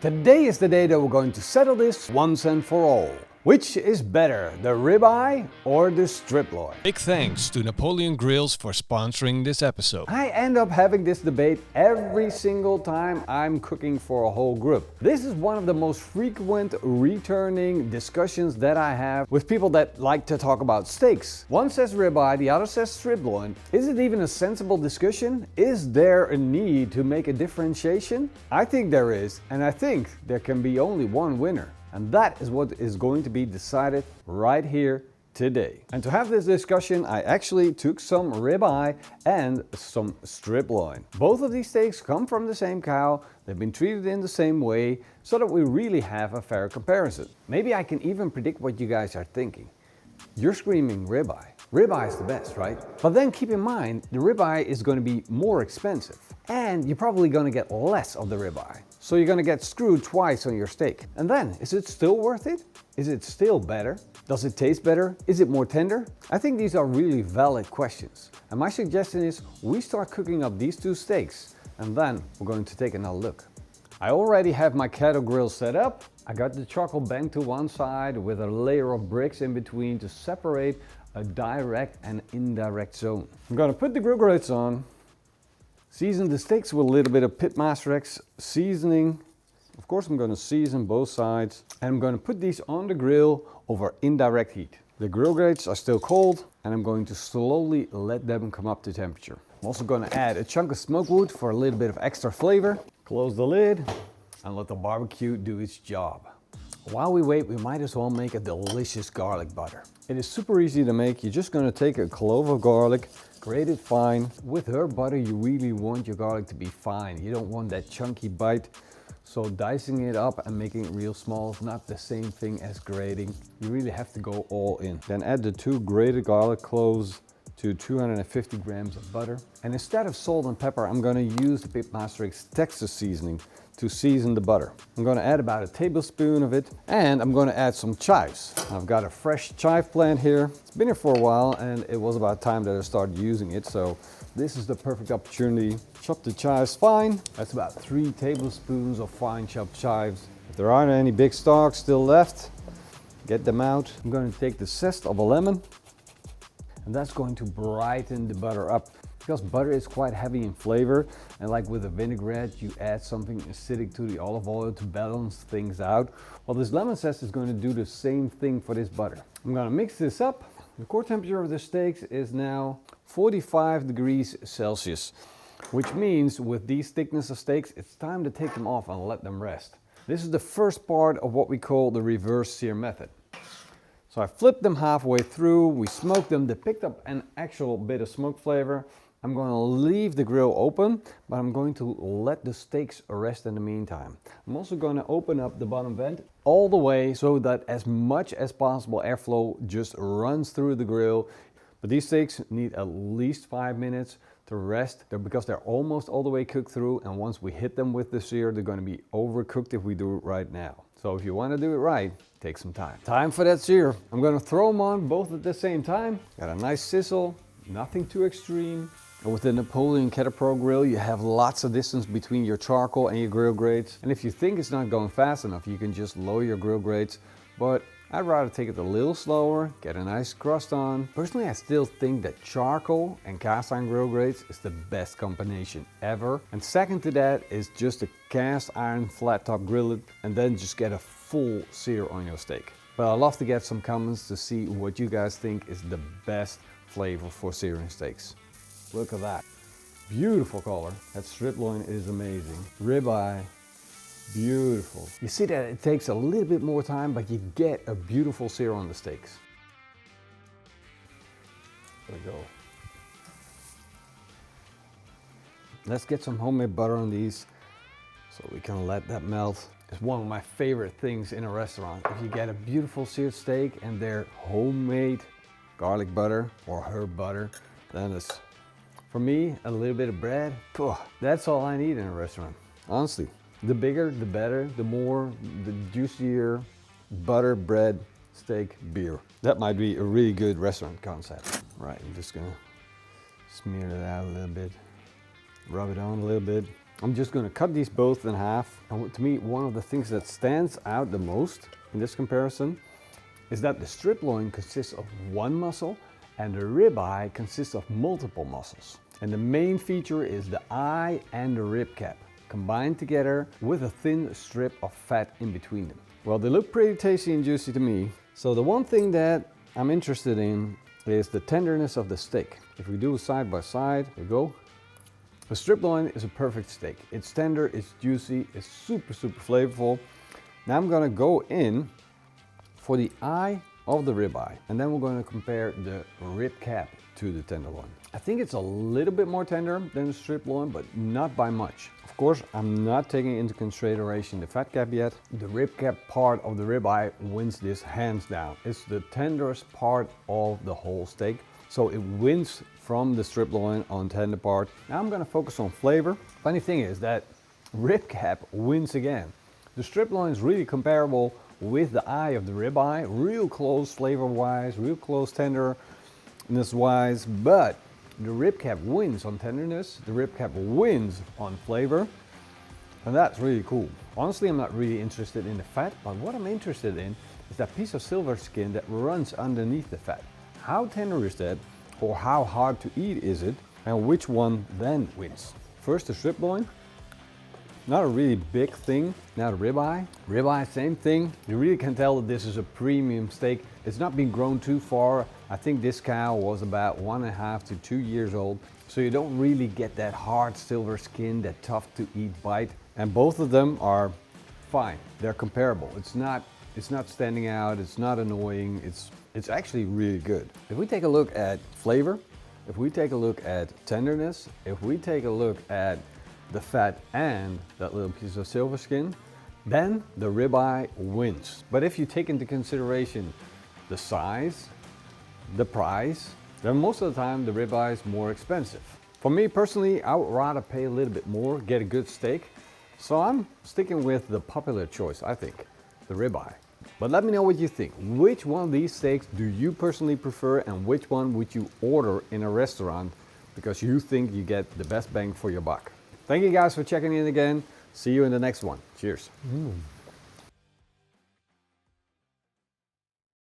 Today is the day that we're going to settle this once and for all. Which is better, the ribeye or the strip loin? Big thanks to Napoleon Grills for sponsoring this episode. I end up having this debate every single time I'm cooking for a whole group. This is one of the most frequent returning discussions that I have with people that like to talk about steaks. One says ribeye, the other says strip loin. Is it even a sensible discussion? Is there a need to make a differentiation? I think there is, and I think there can be only one winner. And that is what is going to be decided right here today. And to have this discussion, I actually took some ribeye and some strip loin. Both of these steaks come from the same cow. They've been treated in the same way so that we really have a fair comparison. Maybe I can even predict what you guys are thinking. You're screaming ribeye. Ribeye is the best, right? But then keep in mind, the ribeye is going to be more expensive. And you're probably going to get less of the ribeye. So you're going to get screwed twice on your steak. And then, is it still worth it? Is it still better? Does it taste better? Is it more tender? I think these are really valid questions. And my suggestion is we start cooking up these two steaks. And then we're going to take another look. I already have my Kettle grill set up. I got the charcoal banked to one side with a layer of bricks in between to separate a direct and indirect zone. I'm going to put the grill grates on. Season the steaks with a little bit of PITMASTERX seasoning. Of course, I'm going to season both sides. And I'm going to put these on the grill over indirect heat. The grill grates are still cold and I'm going to slowly let them come up to temperature. I'm also going to add a chunk of smoke wood for a little bit of extra flavor. Close the lid and let the barbecue do its job. While we wait, we might as well make a delicious garlic butter. It is super easy to make. You're just going to take a clove of garlic, grate it fine. With herb butter, you really want your garlic to be fine. You don't want that chunky bite. So dicing it up and making it real small is not the same thing as grating. You really have to go all in. Then add the 2 grated garlic cloves to 250 grams of butter. And instead of salt and pepper, I'm going to use the PITMASTERX Texas seasoning to season the butter. I'm going to add about a tablespoon of it, and I'm going to add some chives. I've got a fresh chive plant here. It's been here for a while and it was about time that I started using it, so this is the perfect opportunity. Chop the chives fine. That's about 3 tablespoons of fine chopped chives. If there aren't any big stalks still left, get them out. I'm going to take the zest of a lemon, and that's going to brighten the butter up. Because butter is quite heavy in flavor, and like with a vinaigrette, you add something acidic to the olive oil to balance things out. Well, this lemon zest is going to do the same thing for this butter. I'm going to mix this up. The core temperature of the steaks is now 45 degrees Celsius, which means with these thickness of steaks, it's time to take them off and let them rest. This is the first part of what we call the reverse sear method. So I flipped them halfway through, we smoked them, they picked up an actual bit of smoke flavor. I'm going to leave the grill open, but I'm going to let the steaks rest in the meantime. I'm also going to open up the bottom vent all the way so that as much as possible airflow just runs through the grill. But these steaks need at least 5 minutes to rest because they're almost all the way cooked through, and once we hit them with the sear, they're going to be overcooked if we do it right now. So if you want to do it right, take some time. Time for that sear. I'm going to throw them on both at the same time. Got a nice sizzle, nothing too extreme. And with the Napoleon Kettle Pro grill, you have lots of distance between your charcoal and your grill grates. And if you think it's not going fast enough, you can just lower your grill grates. But I'd rather take it a little slower, get a nice crust on. Personally, I still think that charcoal and cast iron grill grates is the best combination ever. And second to that is just a cast iron flat top grillet, and then just get a full sear on your steak. But I'd love to get some comments to see what you guys think is the best flavor for searing steaks. Look at that. Beautiful color. That strip loin is amazing. Ribeye, beautiful. You see that it takes a little bit more time, but you get a beautiful sear on the steaks. There we go. Let's get some homemade butter on these so we can let that melt. It's one of my favorite things in a restaurant. If you get a beautiful seared steak and they're homemade garlic butter or herb butter, then it's, for me, a little bit of bread, that's all I need in a restaurant. Honestly, the bigger, the better, the more, the juicier butter, bread, steak, beer. That might be a really good restaurant concept. Right, I'm just gonna smear it out a little bit, rub it on a little bit. I'm just gonna cut these both in half. And to me, one of the things that stands out the most in this comparison is that the strip loin consists of one muscle and the ribeye consists of multiple muscles. And the main feature is the eye and the rib cap combined together with a thin strip of fat in between them. Well, they look pretty tasty and juicy to me. So the one thing that I'm interested in is the tenderness of the steak. If we do side by side, here we go. The strip loin is a perfect steak. It's tender, it's juicy, it's super flavorful. Now I'm gonna go in for the eye of the ribeye, and then we're going to compare the rib cap to the tenderloin. I think it's a little bit more tender than the strip loin, but not by much. Of course, I'm not taking into consideration the fat cap yet. The rib cap part of the ribeye wins this hands down. It's the tenderest part of the whole steak, so it wins from the strip loin on tender part. Now I'm going to focus on flavor. Funny thing is that rib cap wins again. The strip loin is really comparable with the eye of the ribeye, real close flavor-wise, real close tenderness-wise, but the rib cap wins on tenderness, the rib cap wins on flavor, and that's really cool. Honestly, I'm not really interested in the fat, but what I'm interested in is that piece of silver skin that runs underneath the fat. How tender is that, or how hard to eat is it, and which one then wins? First, the strip loin. Not a really big thing. Now the ribeye. Ribeye, same thing. You really can tell that this is a premium steak. It's not been grown too far. I think this cow was about 1.5 to 2 years old. So you don't really get that hard silver skin, that tough to eat bite. And both of them are fine. They're comparable. It's not standing out. It's not annoying. It's actually really good. If we take a look at flavor, if we take a look at tenderness, if we take a look at the fat and that little piece of silver skin, then the ribeye wins. But if you take into consideration the size, the price, then most of the time the ribeye is more expensive. For me personally, I would rather pay a little bit more, get a good steak. So I'm sticking with the popular choice, I think, the ribeye. But let me know what you think. Which one of these steaks do you personally prefer, and which one would you order in a restaurant because you think you get the best bang for your buck? Thank you guys for checking in again. See you in the next one. Cheers.